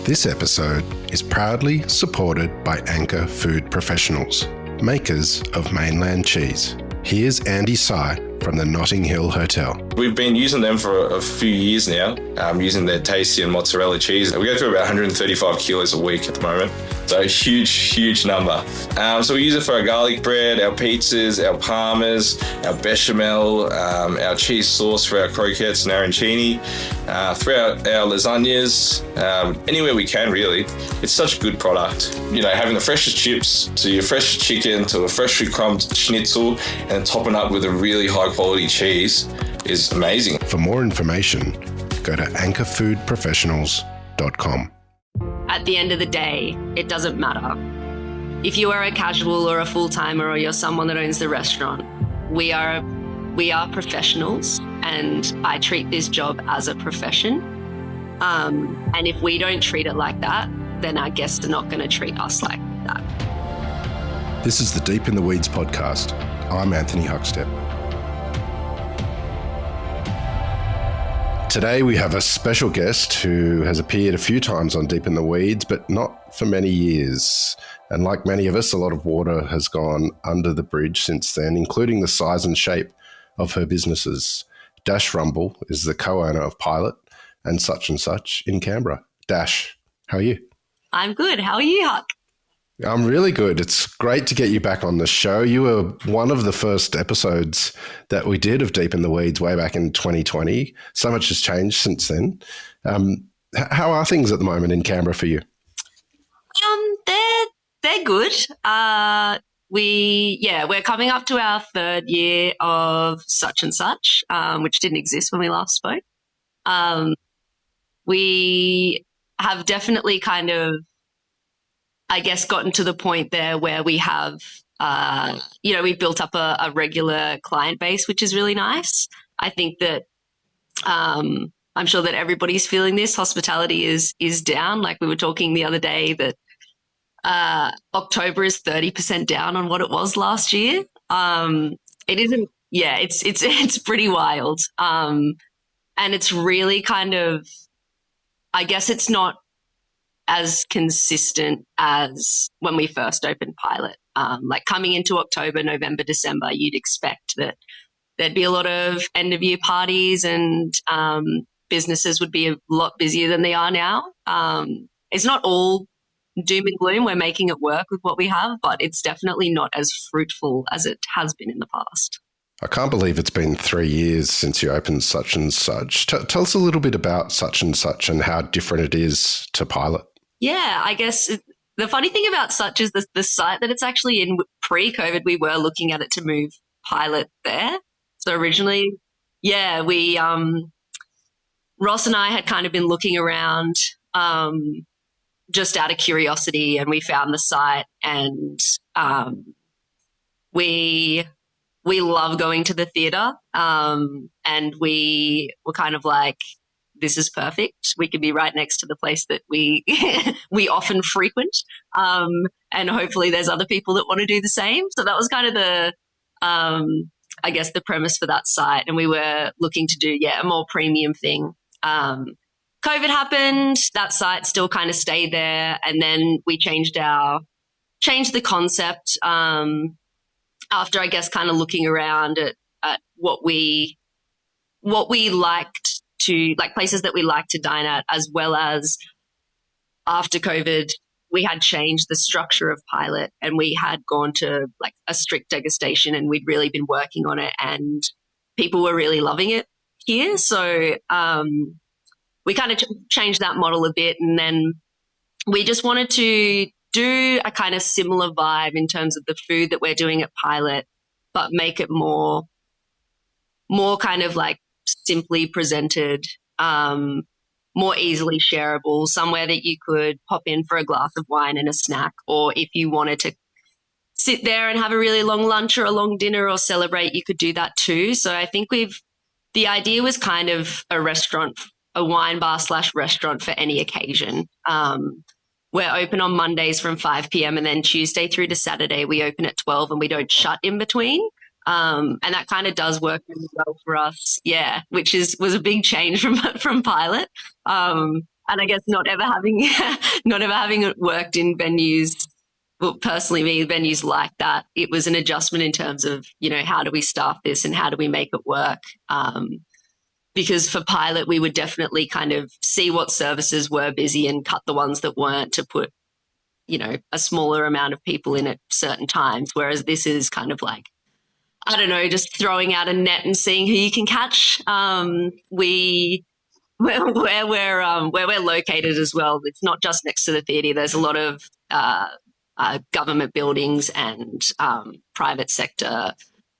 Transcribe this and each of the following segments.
This episode is proudly supported by Anchor Food Professionals, makers of mainland cheese. Here's Andy Sy from the Notting Hill Hotel. We've been using them for a few years now, using their tasty and mozzarella cheese. We go through about 135 kilos a week at the moment. So a huge number. So we use it for our garlic bread, our pizzas, our parmas, our bechamel, our cheese sauce for our croquettes and arancini, throughout our lasagnas, anywhere we can really. It's such a good product. You know, having the freshest chips to your fresh chicken to a freshly crumbed schnitzel and topping up with a really high quality cheese is amazing. For more information, go to anchorfoodprofessionals.com. At the end of the day, it doesn't matter. If you are a casual or a full-timer or you're someone that owns the restaurant, we are professionals, and I treat this job as a profession. And if we don't treat it like that, then our guests are not going to treat us like that. This is the Deep in the Weeds podcast. I'm Anthony Huckstep. Today we have a special guest who has appeared a few times on Deep in the Weeds, but not for many years. And like many of us, a lot of water has gone under the bridge since then, including the size and shape of her businesses. Dash Rumble is the co-owner of Pilot and Such in Canberra. Dash, how are you? I'm good. How are you, Huck? I'm really good. It's great to get you back on the show. You were one of the first episodes that we did of Deep in the Weeds way back in 2020. So much has changed since then. How are things at the moment in Canberra for you? They're good. We're coming up to our third year of Such, which didn't exist when we last spoke. We have definitely kind of, I guess, gotten to the point there where we have, we've built up a regular client base, which is really nice. I think that I'm sure that everybody's feeling this. Hospitality is down. Like we were talking the other day that October is 30% down on what it was last year. It isn't. Yeah, it's pretty wild. And it's really kind of, I guess it's not as consistent as when we first opened Pilot. Like coming into October, November, December, you'd expect that there'd be a lot of end of year parties and businesses would be a lot busier than they are now. It's not all doom and gloom. We're making it work with what we have, but it's definitely not as fruitful as it has been in the past. I can't believe it's been 3 years since you opened Such. Tell us a little bit about Such and how different it is to Pilot. Yeah, I guess the funny thing about Such is the site that it's actually in. Pre-COVID, we were looking at it to move Pilot there. So originally, we Ross and I had kind of been looking around just out of curiosity, and we found the site, and we love going to the theatre, and we were kind of like, this is perfect. We could be right next to the place that we we often frequent, and hopefully there's other people that want to do the same. So that was kind of the, I guess, the premise for that site. And we were looking to do, a more premium thing. COVID happened. That site still kind of stayed there, and then we changed the concept after, I guess, kind of looking around at what we liked to, like, places that we like to dine at, as well as after COVID, we had changed the structure of Pilot, and we had gone to like a strict degustation, and we'd really been working on it, and people were really loving it here. So we kind of changed that model a bit, and then we just wanted to do a kind of similar vibe in terms of the food that we're doing at Pilot, but make it more kind of like simply presented, more easily shareable, somewhere that you could pop in for a glass of wine and a snack, or if you wanted to sit there and have a really long lunch or a long dinner or celebrate, you could do that too. So I think the idea was kind of a restaurant, a wine bar / restaurant for any occasion. We're open on Mondays from 5 p.m. and then Tuesday through to Saturday we open at 12 and we don't shut in between. And that kind of does work really well for us. Yeah, which was a big change from Pilot. And I guess not ever having not ever having worked in venues, well, personally me, venues like that, it was an adjustment in terms of, how do we staff this and how do we make it work? Because for pilot, we would definitely kind of see what services were busy and cut the ones that weren't to put, a smaller amount of people in at certain times. Whereas this is kind of like, I don't know, just throwing out a net and seeing who you can catch. Where we're located as well, it's not just next to the theatre. There's a lot of government buildings and private sector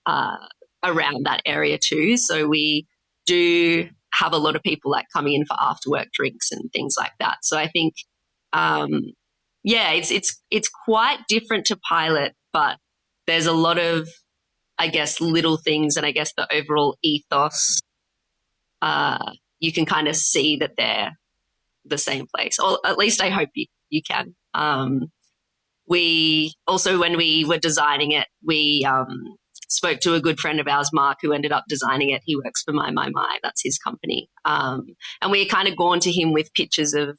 around that area too. So we do have a lot of people like coming in for after work drinks and things like that. So I think, it's quite different to pilot, but there's a lot of, I guess, little things, and I guess the overall ethos. You can kind of see that they're the same place, or at least I hope you can. We also, when we were designing it, we spoke to a good friend of ours, Mark, who ended up designing it. He works for My, that's his company. And we kind of gone to him with pictures of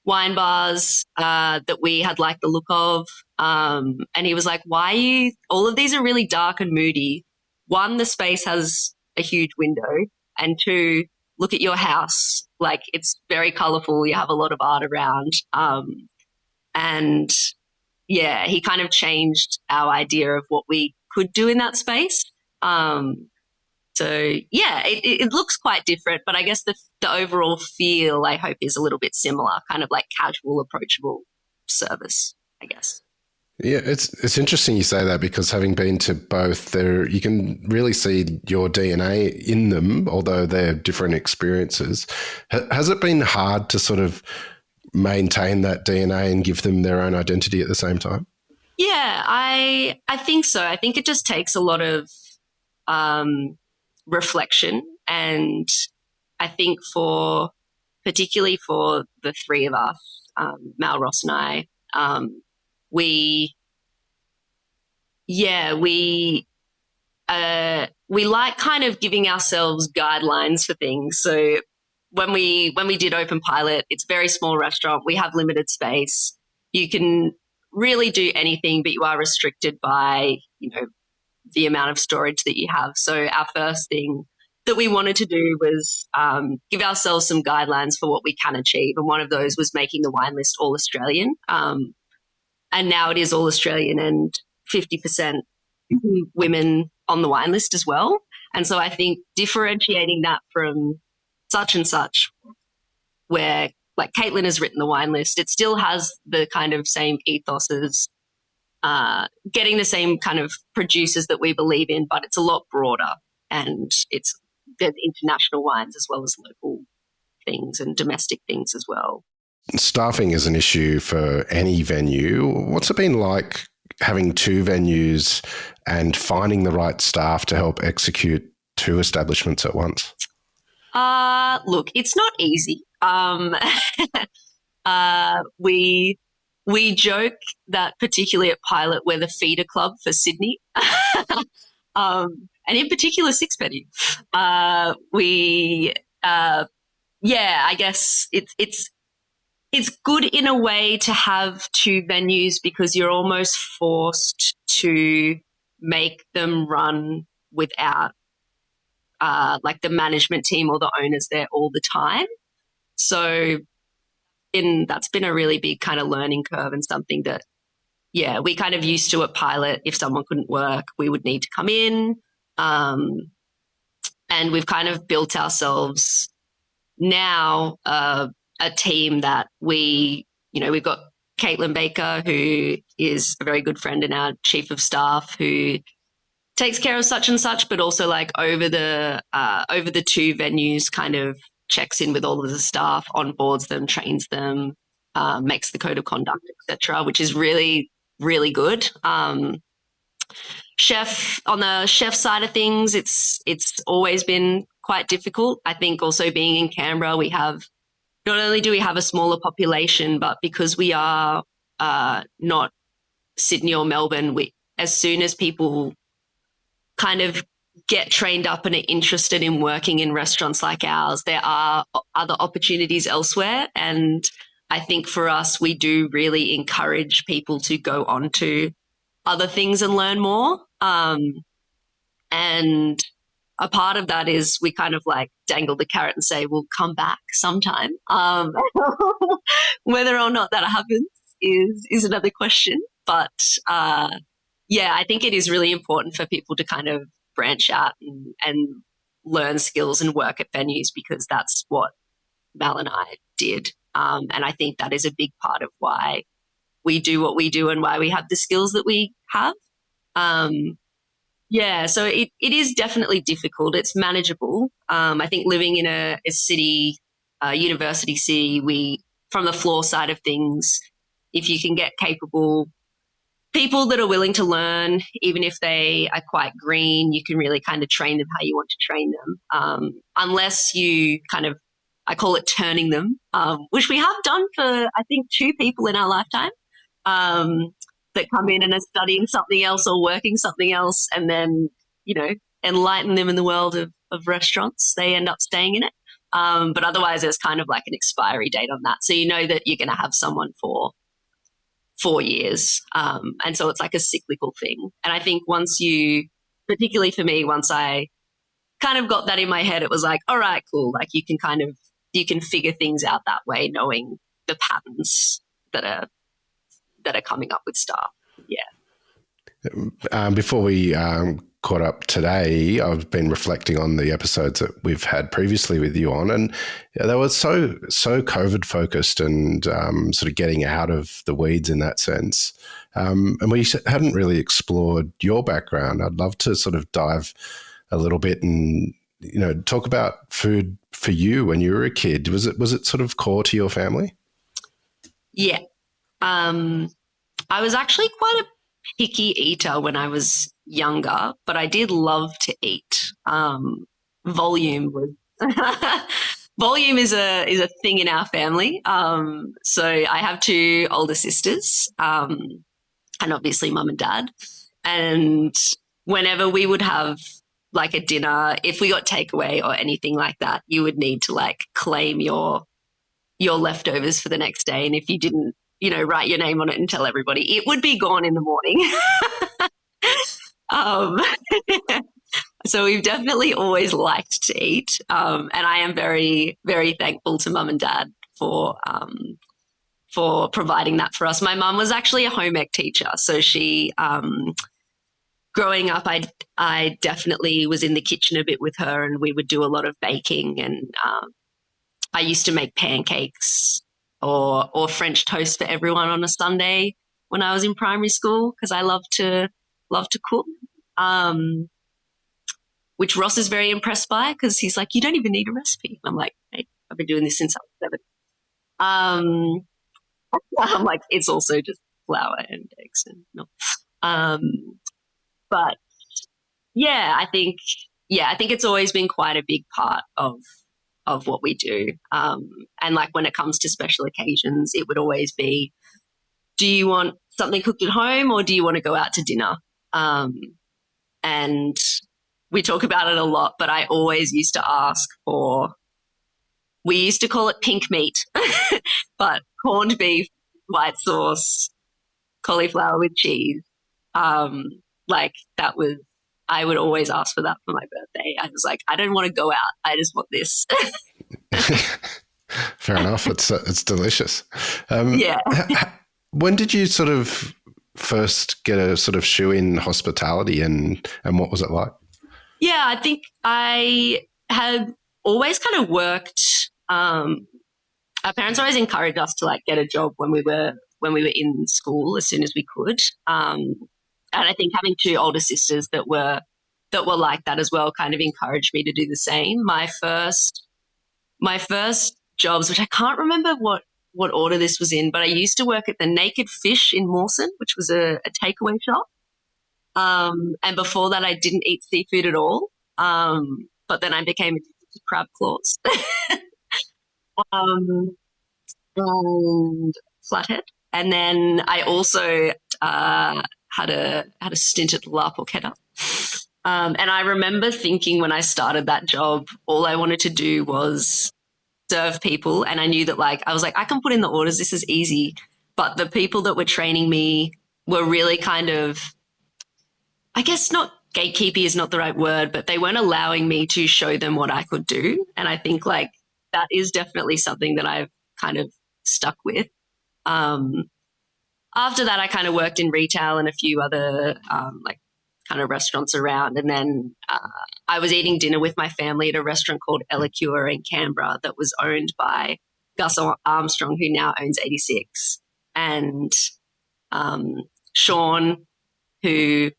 wine bars that we had liked the look of. And he was like, all of these are really dark and moody. One, the space has a huge window, and two, look at your house. Like, it's very colourful. You have a lot of art around. And yeah, he kind of changed our idea of what we could do in that space. So yeah, it looks quite different, but I guess the overall feel, I hope, is a little bit similar, kind of like casual, approachable service, I guess. Yeah, it's interesting you say that, because having been to both, there you can really see your DNA in them, although they're different experiences. Has it been hard to sort of maintain that DNA and give them their own identity at the same time? Yeah, I think so. I think it just takes a lot of reflection, and I think particularly for the three of us, Mal, Ross and I, we like kind of giving ourselves guidelines for things. So when we did open pilot, it's a very small restaurant. We have limited space. You can really do anything, but you are restricted by, the amount of storage that you have. So our first thing that we wanted to do was give ourselves some guidelines for what we can achieve. And one of those was making the wine list all Australian. And now it is all Australian and 50% women on the wine list as well. And so I think differentiating that from such and such, where like Caitlin has written the wine list, it still has the kind of same ethos as getting the same kind of producers that we believe in, but it's a lot broader, and there's international wines as well as local things and domestic things as well. Staffing is an issue for any venue. What's it been like having two venues and finding the right staff to help execute two establishments at once? Look, it's not easy. We joke that particularly at Pilot, we're the feeder club for Sydney, and in particular Sixpenny. I guess it's good in a way to have two venues, because you're almost forced to make them run without like the management team or the owners there all the time. So that's been a really big kind of learning curve, and something that, we kind of used to at Pilot. If someone couldn't work, we would need to come in. And we've kind of built ourselves now a team that we've got Caitlin Baker, who is a very good friend and our chief of staff, who takes care of such and such, but also like over the two venues kind of checks in with all of the staff, onboards them, trains them, makes the code of conduct, etc., which is really, really good. On the chef side of things, it's always been quite difficult. I think also being in Canberra, not only do we have a smaller population, but because we are not Sydney or Melbourne, as soon as people kind of get trained up and are interested in working in restaurants like ours, there are other opportunities elsewhere. And I think for us, we do really encourage people to go on to other things and learn more. And a part of that is we kind of like dangle the carrot and say, we'll come back sometime. Whether or not that happens is another question. But yeah, I think it is really important for people to kind of branch out and learn skills and work at venues, because that's what Mal and I did. And I think that is a big part of why we do what we do and why we have the skills that we have. Yeah, so it is definitely difficult. It's manageable. I think living in a city, university city, from the floor side of things, if you can get capable people that are willing to learn, even if they are quite green, you can really kind of train them how you want to train them. Unless you kind of, I call it turning them, which we have done for, I think, 2 people in our lifetime. That come in and are studying something else or working something else, and then, enlighten them in the world of restaurants. They end up staying in it. But otherwise, there's kind of like an expiry date on that. So you know that you're going to have someone for 4 years. And so it's like a cyclical thing. And I think particularly for me, once I kind of got that in my head, it was like, all right, cool. Like you can figure things out that way, knowing the patterns that are coming up with staff. Yeah. Before we caught up today, I've been reflecting on the episodes that we've had previously with you on, and they were so COVID focused and sort of getting out of the weeds in that sense. And we hadn't really explored your background. I'd love to sort of dive a little bit and talk about food for you when you were a kid. Was it sort of core to your family? Yeah. I was actually quite a picky eater when I was younger, but I did love to eat. Volume is a thing in our family. So I have 2 older sisters, and obviously mum and dad. And whenever we would have like a dinner, if we got takeaway or anything like that, you would need to like claim your leftovers for the next day. And if you didn't, write your name on it and tell everybody, it would be gone in the morning. So we've definitely always liked to eat. And I am very, very thankful to mum and dad for providing that for us. My mum was actually a home ec teacher. So she, growing up, I definitely was in the kitchen a bit with her, and we would do a lot of baking, and I used to make pancakes or French toast for everyone on a Sunday when I was in primary school, because I love to cook, which Ross is very impressed by, because he's like, you don't even need a recipe. I'm like, hey, I've been doing this since I was 7. I'm like, it's also just flour and eggs and milk. But yeah, I think it's always been quite a big part of what we do. And like when it comes to special occasions, it would always be, do you want something cooked at home or do you want to go out to dinner? And we talk about it a lot, but I always used to ask we used to call it pink meat, but corned beef, white sauce, cauliflower with cheese. Like that was, I would always ask for that for my birthday. I was like, I don't want to go out. I just want this. Fair enough. It's delicious. Yeah. When did you sort of first get a sort of shoe in hospitality, and what was it like? Yeah, I think I had always kind of worked. Our parents always encouraged us to like get a job when we were in school as soon as we could. And I think having 2 older sisters that were like that as well kind of encouraged me to do the same. My first jobs, which I can't remember what order this was in, but I used to work at the Naked Fish in Mawson, which was a takeaway shop. And before that, I didn't eat seafood at all. But then I became addicted to crab claws and flathead. And then I also had a stint at La Porchetta. And I remember thinking when I started that job, all I wanted to do was serve people. And I knew that I was like, I can put in the orders. This is easy. But the people that were training me were really kind of, I guess not gatekeeping is not the right word, but they weren't allowing me to show them what I could do. And I think that is definitely something that I've kind of stuck with. After that, I kind of worked in retail and a few other kind of restaurants around. And then I was eating dinner with my family at a restaurant called Ellicure in Canberra that was owned by Gus Armstrong, who now owns 86. And Sean, who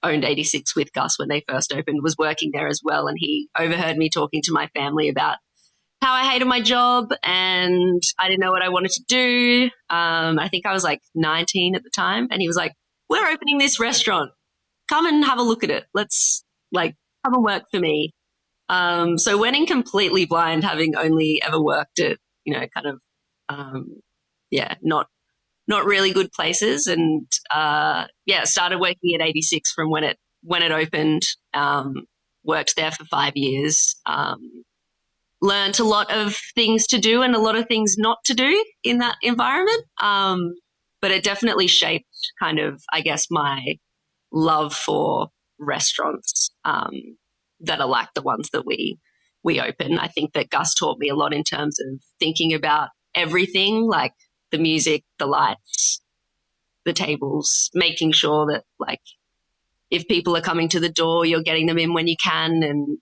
owned 86 with Gus when they first opened, was working there as well. And he overheard me talking to my family about how I hated my job and I didn't know what I wanted to do. I think I was 19 at the time. And he was like, we're opening this restaurant. Come and have a look at it. Let's come and work for me. So went in completely blind, having only ever worked at, not really good places. And started working at 86 from when it opened. Worked there for 5 years. Learned a lot of things to do and a lot of things not to do in that environment. But it definitely shaped kind of, I guess, my love for restaurants that are like the ones that we open. I think that Gus taught me a lot in terms of thinking about everything, like the music, the lights, the tables, making sure that if people are coming to the door, you're getting them in when you can. And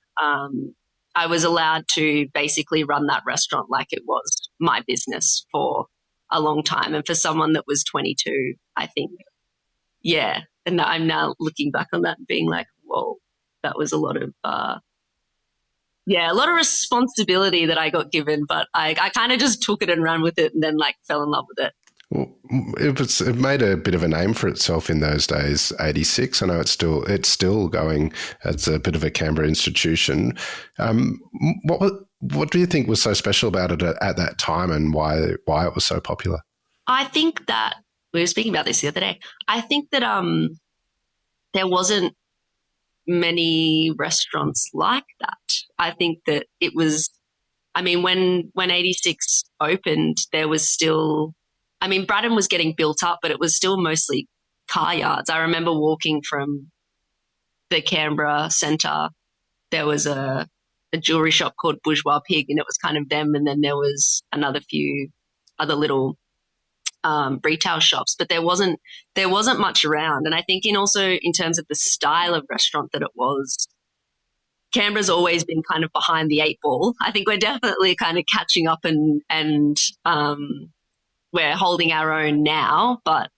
I was allowed to basically run that restaurant like it was my business for a long time. And for someone that was 22, I think, yeah. And I'm now looking back on that and being like, whoa, that was a lot of, a lot of responsibility that I got given, but I kind of just took it and ran with it and then fell in love with it. Well, it made a bit of a name for itself in those days, 86. I know it's still going as a bit of a Canberra institution. What do you think was so special about it at that time and why it was so popular? I think that we were speaking about this the other day. I think that there wasn't many restaurants like that. I think that it was, when 86 opened, there was still, Braddon was getting built up, but it was still mostly car yards. I remember walking from the Canberra Centre. There was a jewelry shop called Bourgeois Pig, and it was kind of them. And then there was another few other little retail shops, but there wasn't much around. And I think in terms of the style of restaurant that it was, Canberra's always been kind of behind the 8 ball. I think we're definitely kind of catching up and we're holding our own now, but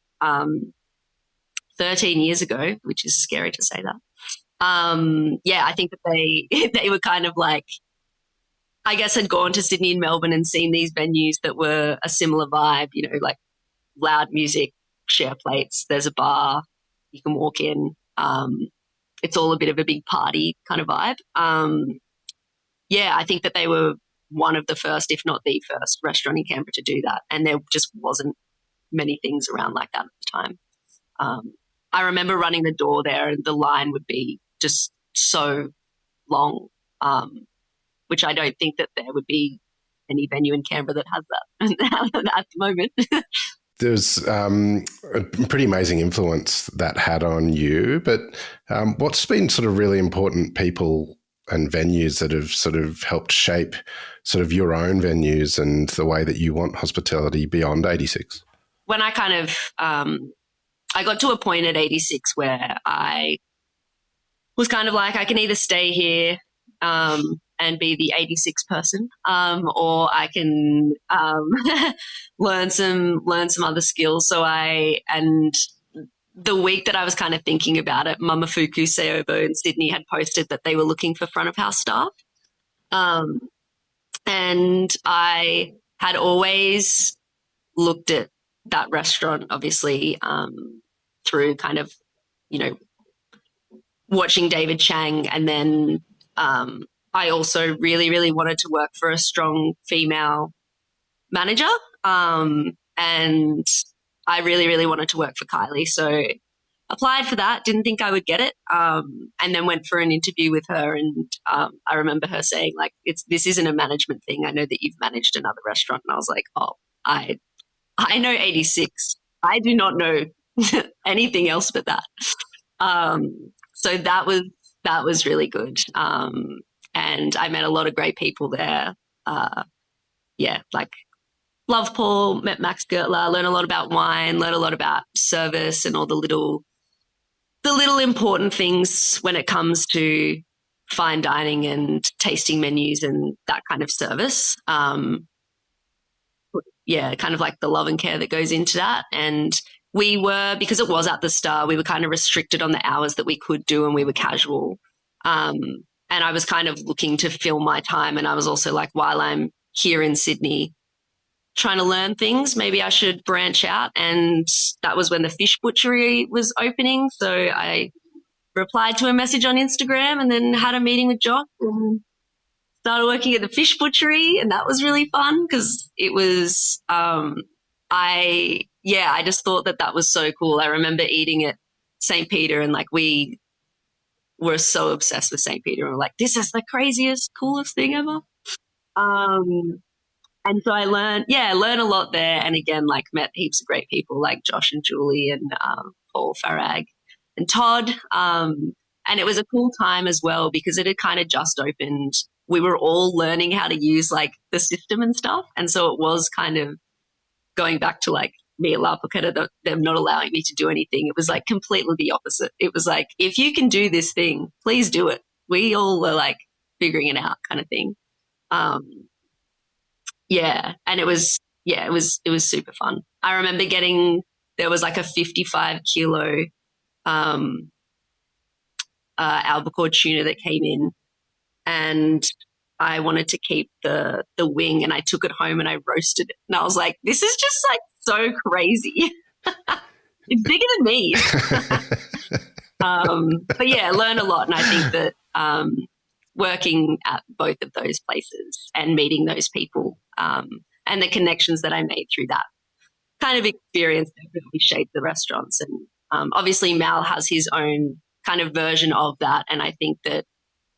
13 years ago, which is scary to say that, I think that they were kind of I guess had gone to Sydney and Melbourne and seen these venues that were a similar vibe, loud music, share plates, there's a bar, you can walk in. It's all a bit of a big party kind of vibe. I think that they were one of the first, if not the first, restaurant in Canberra to do that. And there just wasn't many things around like that at the time. I remember running the door there and the line would be just so long, which I don't think that there would be any venue in Canberra that has that at the moment. There's a pretty amazing influence that had on you, but what's been sort of really important people and venues that have sort of helped shape sort of your own venues and the way that you want hospitality beyond 86? When I kind of, I got to a point at 86 where I was kind of I can either stay here and be the 86 person, or I can learn some other skills. So the week that I was kind of thinking about it, Mamafuku Seobo in Sydney had posted that they were looking for front of house staff. And I had always looked at that restaurant, obviously, through kind of, watching David Chang. And then I also really, really wanted to work for a strong female manager. And I really, really wanted to work for Kylie. So applied for that, didn't think I would get it, and then went for an interview with her. And I remember her saying, like, this isn't a management thing. I know that you've managed another restaurant. And I was like, oh, I know 86. I do not know anything else but that. So that was really good. And I met a lot of great people there. Like love Paul, met Max Gertler, learned a lot about wine, learned a lot about service and all the little important things when it comes to fine dining and tasting menus and that kind of service. Kind of like the love and care that goes into that. And we were, because it was at the Star, we were kind of restricted on the hours that we could do, and we were casual. And I was kind of looking to fill my time. And I was also like, while I'm here in Sydney trying to learn things, maybe I should branch out. And that was when the fish butchery was opening. So I replied to a message on Instagram and then had a meeting with Josh and started working at the fish butchery. And that was really fun because it was, I just thought that was so cool. I remember eating at St. Peter, and like we were so obsessed with St. Peter. And we're like, this is the craziest, coolest thing ever. And so I learned a lot there. And again, like met heaps of great people like Josh and Julie and Paul Farag and Todd. And it was a cool time as well because it had kind of just opened. We were all learning how to use like the system and stuff. And so it was kind of going back to like me at La Poqueta, them not allowing me to do anything. It was like completely the opposite. It was like, if you can do this thing, please do it. We all were like figuring it out kind of thing. And it was super fun. I remember there was like a 55 kilo albacore tuna that came in, and I wanted to keep the wing, and I took it home and I roasted it. And I was like, this is just like so crazy. It's bigger than me. But yeah, learn a lot. And I think that working at both of those places and meeting those people and the connections that I made through that kind of experience definitely shaped the restaurants. And obviously Mal has his own kind of version of that. And I think that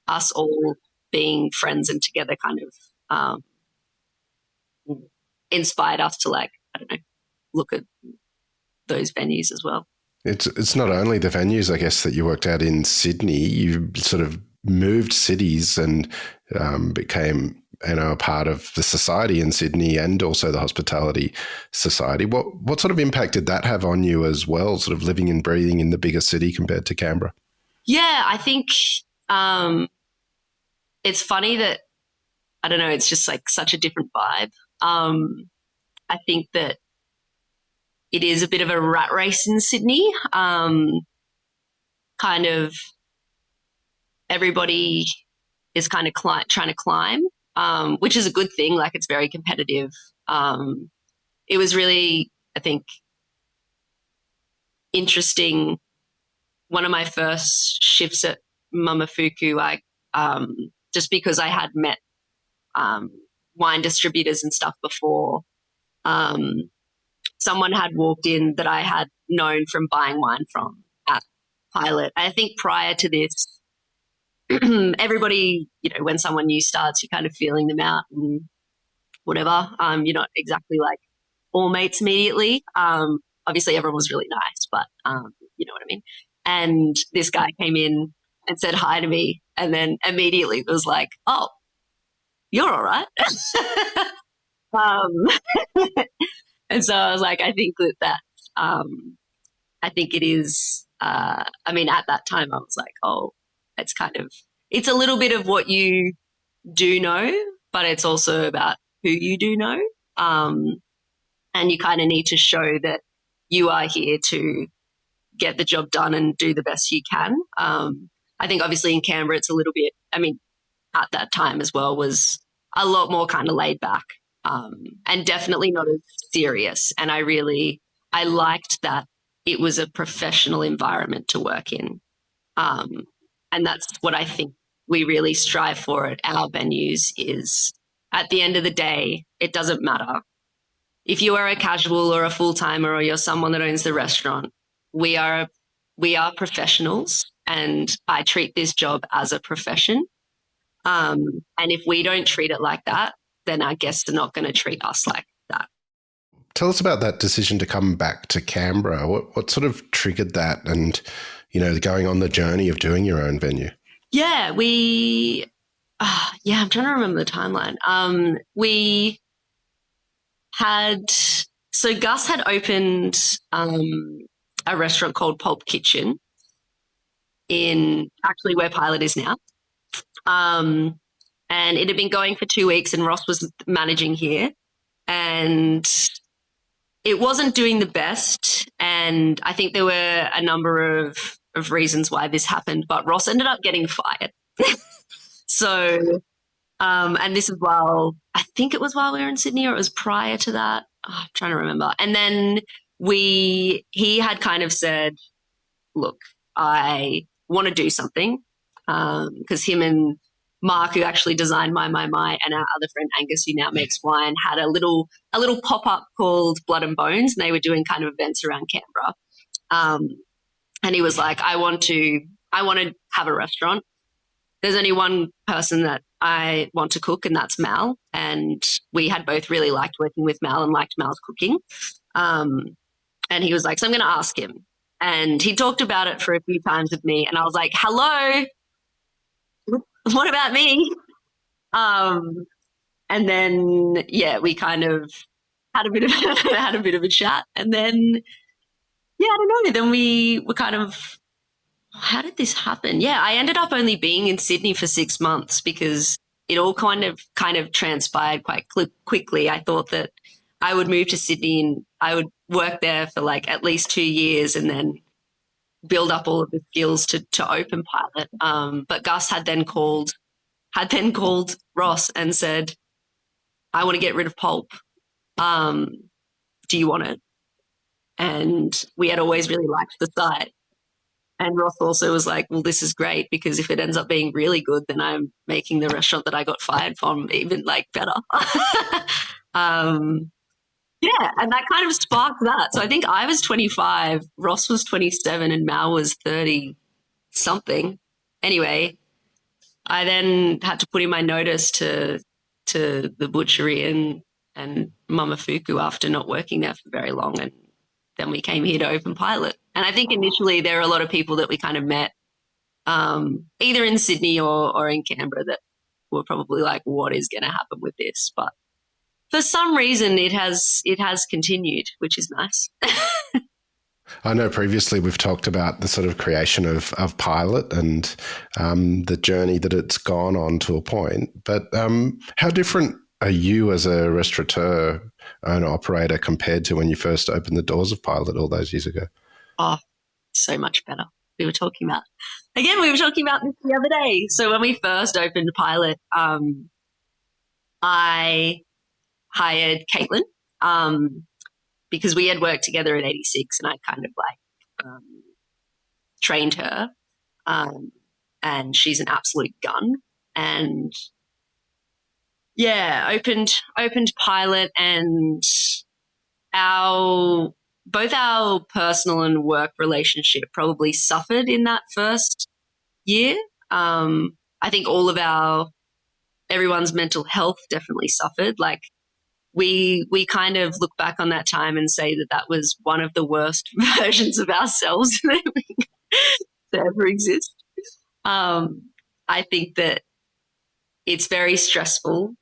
us all being friends and together kind of inspired us to like, I don't know, look at those venues as well. It's not only the venues, I guess, that you worked out in Sydney. You sort of moved cities and became, a part of the society in Sydney and also the hospitality society. What sort of impact did that have on you as well, sort of living and breathing in the bigger city compared to Canberra? Yeah, I think it's funny that, I don't know, it's just like such a different vibe. I think that it is a bit of a rat race in Sydney. Kind of everybody is kind of trying to climb, which is a good thing. Like it's very competitive. It was really, I think, interesting. One of my first shifts at Mamafuku, just because I had met wine distributors and stuff before, someone had walked in that I had known from buying wine from at Pilot. I think prior to this, everybody, when someone new starts, you're kind of feeling them out and whatever. You're not exactly like all mates immediately. Obviously everyone was really nice, but you know what I mean? And this guy came in and said hi to me, and then immediately was like, oh, you're all right. And so I was like, I think that I think it is, at that time I was like, oh, it's a little bit of what you do know, but it's also about who you do know. And you kind of need to show that you are here to get the job done and do the best you can. I think obviously in Canberra it's a little bit, at that time as well, was a lot more kind of laid back. And definitely not as serious. And I liked that it was a professional environment to work in. And that's what I think we really strive for at our venues is, at the end of the day, it doesn't matter. If you are a casual or a full-timer or you're someone that owns the restaurant, we are we are professionals and I treat this job as a profession. And if we don't treat it like that, then our guests are not going to treat us like that. Tell us about that decision to come back to Canberra. What sort of triggered that and, going on the journey of doing your own venue? Yeah, I'm trying to remember the timeline. So Gus had opened a restaurant called Pulp Kitchen in actually where Pilot is now. And it had been going for 2 weeks and Ross was managing here. And it wasn't doing the best. And I think there were a number of reasons why this happened, but Ross ended up getting fired. So, and this is I think it was while we were in Sydney or it was prior to that. I'm trying to remember. And then he had kind of said, look, I want to do something. Because him and Mark, who actually designed My, and our other friend Angus, who now makes wine, had a little pop-up called Blood and Bones, and they were doing kind of events around Canberra. And he was like, I want to have a restaurant. There's only one person that I want to cook, and that's Mal. And we had both really liked working with Mal and liked Mal's cooking. And he was like, so I'm going to ask him. And he talked about it for a few times with me, and I was like, hello, what about me? And then, we kind of had a bit of a chat. And then, I don't know. Then we were kind of, how did this happen? Yeah, I ended up only being in Sydney for 6 months because it all kind of transpired quite quickly. I thought that I would move to Sydney and I would work there for like at least 2 years and then build up all of the skills to open Pilot. But Gus had then called Ross and said, I want to get rid of Pulp. Do you want it? And we had always really liked the site. And Ross also was like, well, this is great because if it ends up being really good, then I'm making the restaurant that I got fired from even like better. And that kind of sparked that. So I think I was 25, Ross was 27, and Mal was 30 something. Anyway, I then had to put in my notice to the butchery and Mamafuku after not working there for very long. And then we came here to open Pilot. And I think initially there were a lot of people that we kind of met either in Sydney or in Canberra that were probably like, what is going to happen with this? But for some reason it has continued, which is nice. I know previously we've talked about the sort of creation of Pilot and the journey that it's gone on to a point. But how different are you as a restaurateur, owner, operator compared to when you first opened the doors of Pilot all those years ago? Oh, so much better. We were talking about this the other day. So when we first opened Pilot, I hired Caitlin because we had worked together at 86 and I kind of like trained her. And she's an absolute gun. And opened Pilot, and both our personal and work relationship probably suffered in that first year. I think everyone's mental health definitely suffered. Like we kind of look back on that time and say that was one of the worst versions of ourselves that ever exist. I think that it's very stressful.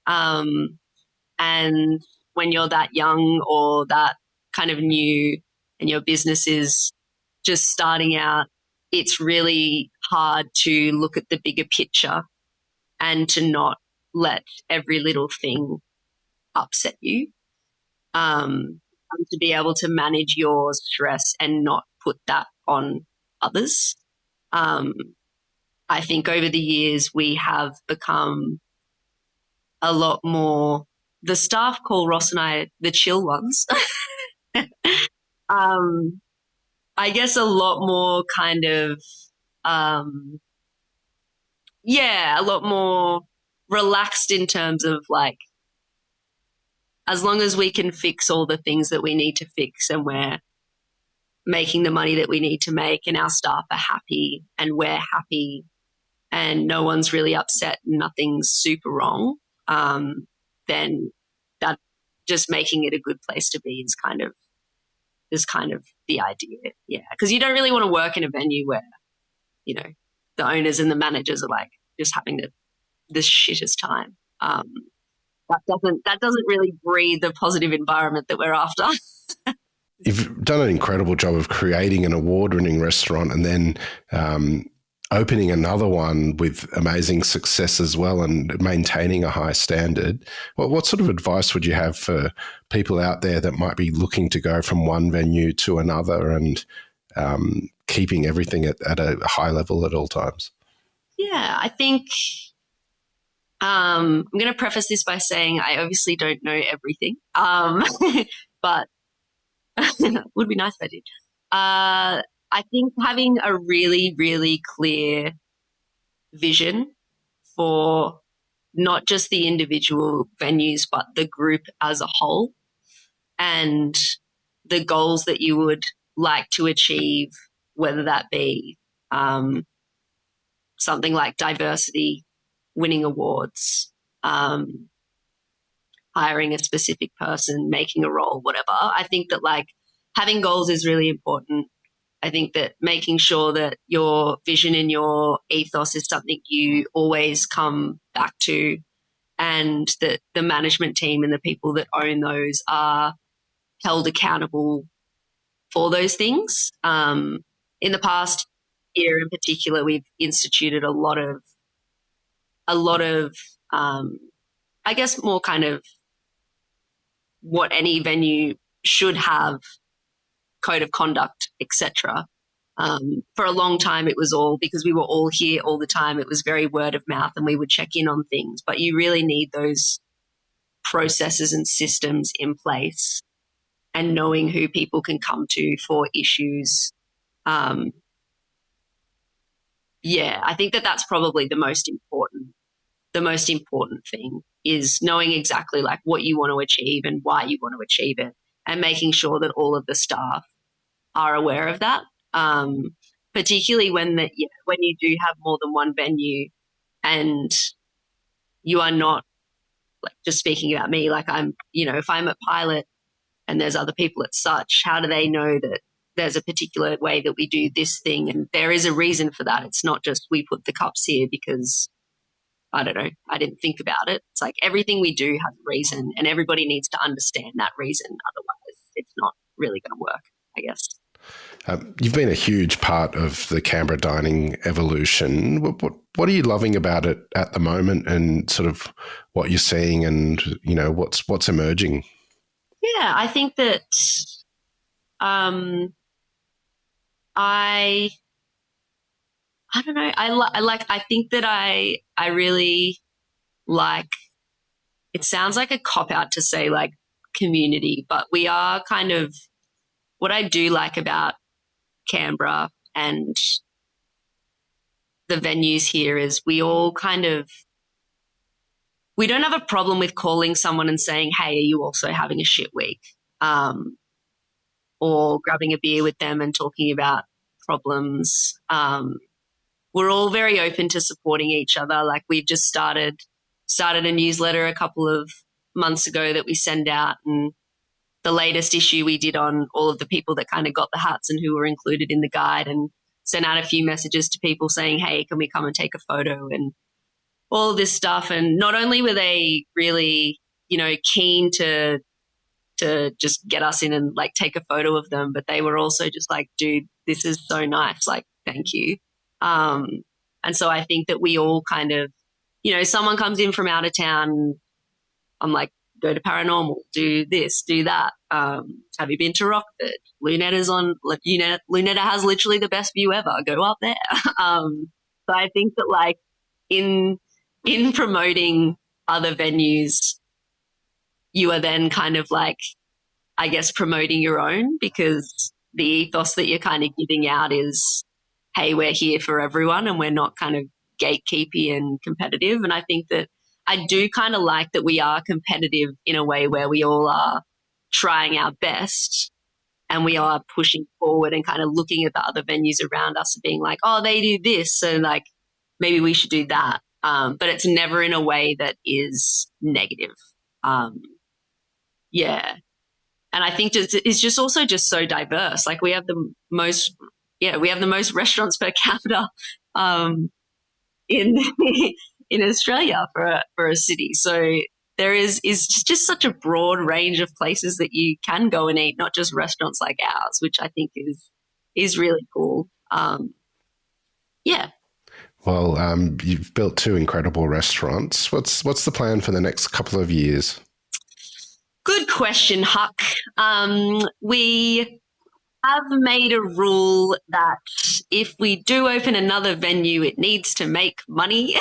And when you're that young or that kind of new and your business is just starting out, it's really hard to look at the bigger picture and to not let every little thing upset you. And to be able to manage your stress and not put that on others. I think over the years we have become a lot more, the staff call Ross and I the chill ones. I guess a lot more kind of, a lot more relaxed in terms of like, as long as we can fix all the things that we need to fix and we're making the money that we need to make and our staff are happy and we're happy and no one's really upset and nothing's super wrong, then that just making it a good place to be is kind of the idea. Yeah. Because you don't really want to work in a venue where, you know, the owners and the managers are like just having the shittest time. That doesn't really breed the positive environment that we're after. You've done an incredible job of creating an award-winning restaurant and then opening another one with amazing success as well and maintaining a high standard. What sort of advice would you have for people out there that might be looking to go from one venue to another and keeping everything at a high level at all times? Yeah, I think I'm going to preface this by saying I obviously don't know everything, but it would be nice if I did. I think having a really, really clear vision for not just the individual venues, but the group as a whole and the goals that you would like to achieve, whether that be something like diversity, winning awards, hiring a specific person, making a role, whatever. I think that like having goals is really important. I think that making sure that your vision and your ethos is something you always come back to and that the management team and the people that own those are held accountable for those things. In the past year in particular, we've instituted a lot of I guess more kind of what any venue should have, code of conduct, etc. For a long time, it was all because we were all here all the time. It was very word of mouth and we would check in on things. But you really need those processes and systems in place and knowing who people can come to for issues. I think that that's probably the most important thing is knowing exactly like what you want to achieve and why you want to achieve it and making sure that all of the staff are aware of that, particularly when you do have more than one venue and you are not like just speaking about me, like I'm, if I'm a pilot and there's other people at such, how do they know that there's a particular way that we do this thing and there is a reason for that? It's not just we put the cups here because I don't know, I didn't think about it. It's like everything we do has a reason and everybody needs to understand that reason. Otherwise, it's not really going to work, I guess. You've been a huge part of the Canberra dining evolution. What are you loving about it at the moment and sort of what you're seeing and, what's emerging? Yeah, I think that I don't know. I think that I really like, it sounds like a cop out to say like community, but we are kind of, what I do like about Canberra and the venues here is we all kind of, we don't have a problem with calling someone and saying, hey, are you also having a shit week? Or grabbing a beer with them and talking about problems. We're all very open to supporting each other. Like we've just started a newsletter a couple of months ago that we send out, and the latest issue we did on all of the people that kind of got the hats and who were included in the guide, and sent out a few messages to people saying, hey, can we come and take a photo and all of this stuff. And not only were they really, keen to just get us in and like take a photo of them, but they were also just like, dude, this is so nice. Like, thank you. And so I think that we all kind of, someone comes in from out of town, I'm like, go to Paranormal, do this, do that. Have you been to Rockford? Lunetta has literally the best view ever. Go up there. So I think that like in promoting other venues, you are then kind of like, I guess, promoting your own, because the ethos that you're kind of giving out is, hey, we're here for everyone and we're not kind of gatekeepy and competitive. And I think that I do kind of like that we are competitive in a way where we all are trying our best, and we are pushing forward and kind of looking at the other venues around us and being like, oh, they do this, so like maybe we should do that. But it's never in a way that is negative. Yeah. And I think it's just also just so diverse. Like we have the most restaurants per capita in in Australia for a city. So there is just such a broad range of places that you can go and eat, not just restaurants like ours, which I think is really cool. Yeah. Well, you've built 2 incredible restaurants. What's the plan for the next couple of years? Good question, Huck. We have made a rule that if we do open another venue, it needs to make money.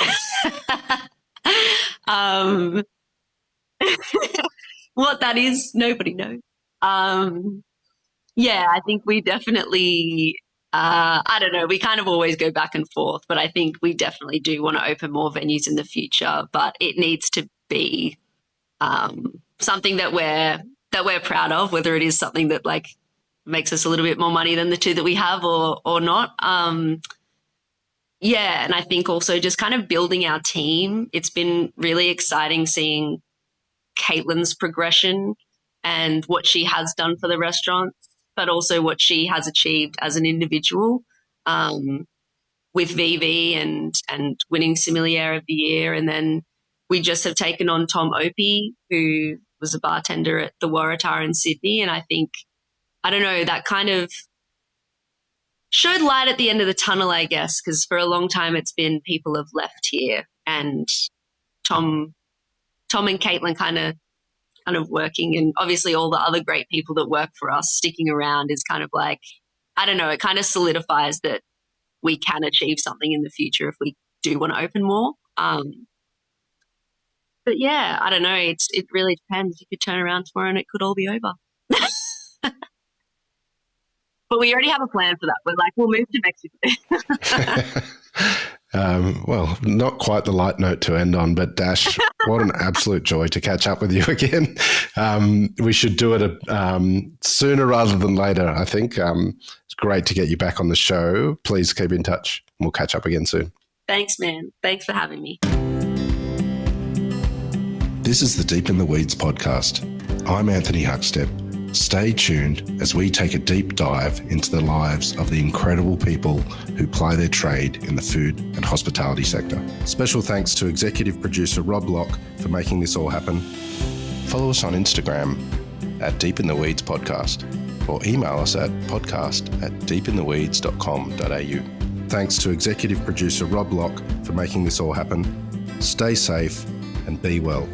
What that is, nobody knows. Yeah, I think we definitely, I don't know, we kind of always go back and forth, but I think we definitely do want to open more venues in the future, but it needs to be something that we're proud of, whether it is something that like makes us a little bit more money than the 2 that we have or not. Yeah, and I think also just kind of building our team. It's been really exciting seeing Caitlin's progression and what she has done for the restaurants, but also what she has achieved as an individual with VV and winning Sommelier of the Year. And then we just have taken on Tom Opie, who was a bartender at the Waratah in Sydney. And I think, I don't know, that kind of showed light at the end of the tunnel, I guess, because for a long time it's been people have left here, and Tom and Caitlin kind of working, and obviously all the other great people that work for us sticking around is kind of like, I don't know, it kind of solidifies that we can achieve something in the future if we do want to open more. But yeah, I don't know. It really depends. You could turn around tomorrow and it could all be over. But we already have a plan for that. We're like, we'll move to Mexico. Well, not quite the light note to end on, but Dash, what an absolute joy to catch up with you again. We should do it sooner rather than later, I think. It's great to get you back on the show. Please keep in touch. We'll catch up again soon. Thanks, man. Thanks for having me. This is the Deep in the Weeds podcast. I'm Anthony Huckstep. Stay tuned as we take a deep dive into the lives of the incredible people who ply their trade in the food and hospitality sector. Special thanks to executive producer Rob Locke for making this all happen. Follow us on Instagram at Deep in the Weeds Podcast, or email us at podcast@deepintheweeds.com.au. Thanks to executive producer Rob Locke for making this all happen. Stay safe and be well.